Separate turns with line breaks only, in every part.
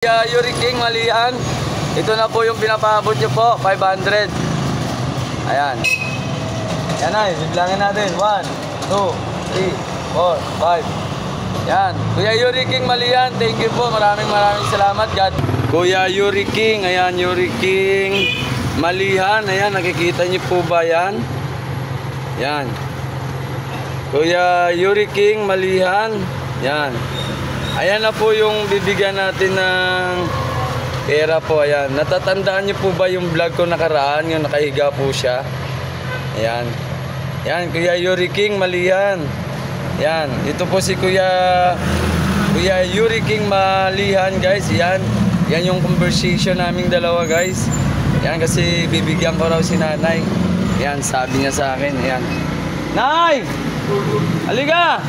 Yuri King Malihan, ito na po yung pinapaabot nyo po, 500. Ayan. Yan ay, bibilangin natin. 1, 2, 3, 4, 5. Yan. Kuya Yuri King Malihan, thank you po. Maraming salamat. God. Kuya Yuri King, ayan, Yuri King Malihan. Ayan, nakikita nyo po ba yan? Yan. Kuya Yuri King Malihan. Yan. Ayan na po yung bibigyan natin ng pera po. Ayan. Natatandaan niyo po ba yung vlog ko nakaraan? Yung nakahiga po siya. Ayan. Ayan, Kuya Yuri King Malihan. Ayan. Ito po si Kuya Yuri King Malihan, guys. Ayan. Yan yung conversation naming dalawa, guys. Ayan, kasi bibigyan ko raw si nanay. Ayan, sabi niya sa akin. Ayan. Nay! Halika!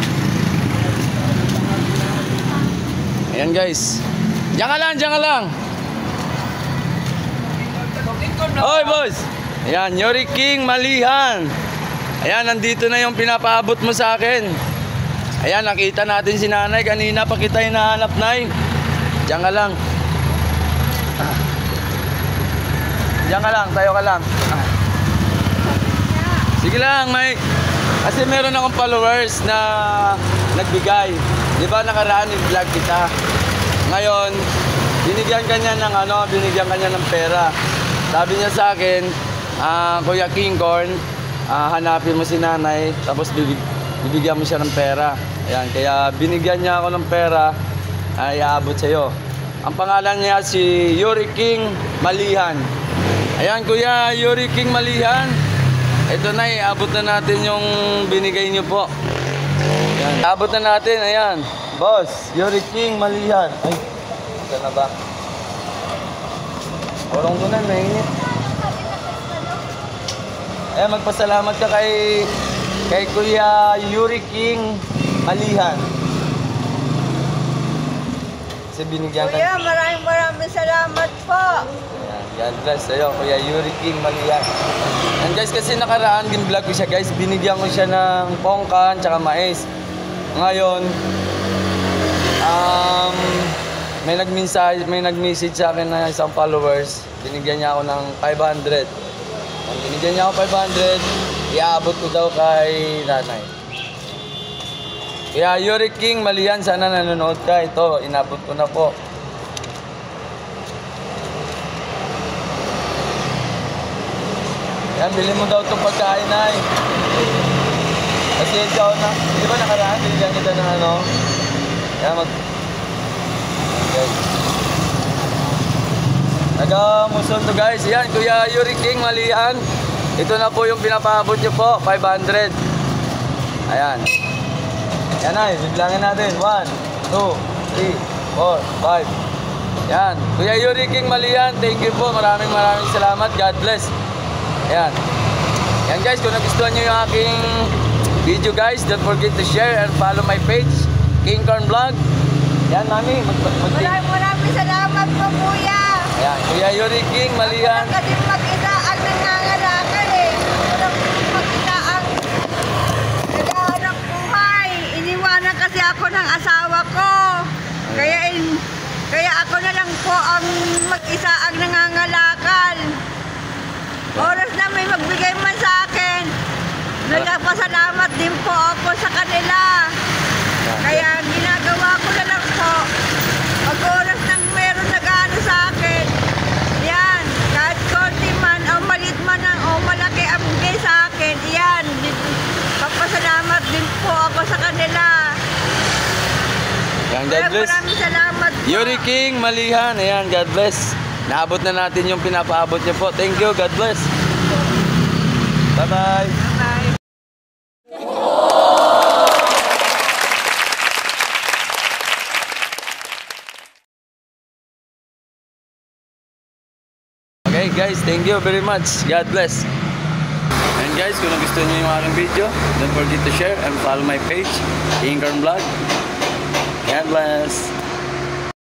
Ayan, guys. Diyan ka lang. Oy, boys. Ayan, Yuri King Malihan. Ayan, nandito na yung pinapaabot mo sa akin. Ayan, nakita natin si nanay. Kanina pa kita hinahanap, nay. Diyan ka lang. Diyan ka lang, tayo ka lang. Sige lang, may... Kasi meron akong followers na nagbigay. Di ba nakaraan yung vlog kita? Ngayon, binigyan kanya ng pera. Sabi niya sa akin, Kuya King Corn, hanapin mo si nanay, tapos bibigyan mo siya ng pera. Ayan, kaya binigyan niya ako ng pera, ay aabot sa'yo. Ang pangalan niya si Yuri King Malihan. Ayan, Kuya Yuri King Malihan. Ito na, iabot na natin yung binigay niyo po. Ayan. Abot na natin, ayan. Boss, Yuri King Malihan. Ay, ito na ba? Orong ko na, mainit. Ayan, magpasalamat ka kay Kuya Yuri King Malihan. Kasi binigyan ka.
Kuya, maraming salamat po.
Ayan, God bless sa'yo, Kuya Yuri King Malihan. And guys, kasi nakaraan din vlog ko siya, guys. Binigyan ko siya ng pongkan tsaka mais. Ngayon, may nag-message sa akin na isang followers. Binigyan niya ako ng 500. Ang binigyan niya ako 500, iaabot ko daw kay nanay. Kaya Yuri King Malihan, sana nanonood ka. Ito, inabot ko na po. Yan, bilhin mo daw itong pagkain, nay. Kasi ikaw na, di ba nakaraan, binigyan kita ng ano? Yan, okay. Nagamuson to, guys. Yan, Kuya Yuri King Malihan. Ito na po yung pinapaabot nyo po, 500. Ayan. Yan ay, bibilangin natin. 1, 2, 3, 4, 5. Yan. Kuya Yuri King Malihan, thank you po. Maraming salamat. God bless. Ayan. Yan, guys, kung nagustuhan nyo yung aking video, guys, don't forget to share and follow my page, King Corn Vlog. Yan, mami.
Maraming salamat po, kuya.
Ayan, Kuya Yuri King Malihan.
Ako kasi mag-isa ang nangangalakal eh. Ako mag-isa ang naghahanap buhay. Iniwanan kasi ako ng asawa ko. Kaya ako na lang po ang mag-isa ang nangangalakal. Oras na may magbigay man sa akin, nagpasalamat din po ako sa kanila. Kaya ginagawa ko na lang po, pag oras nang meron nag-ano sa akin, yan, kahit konti man, o malit man o malaki ang bigay sa akin, yan, papasalamat din po ako sa kanila.
Yan, God bless.
Maraming salamat po.
Yuri King Malihan, ayan, God bless. Naabot na natin yung pinapaabot niyo po. Thank you, God bless. Bye-bye.
Bye-bye.
Okay guys, thank you very much. God bless. And guys, kung nagustuhan niyo yung aking video, don't forget to share and follow my page, King Corn Vlog. God bless.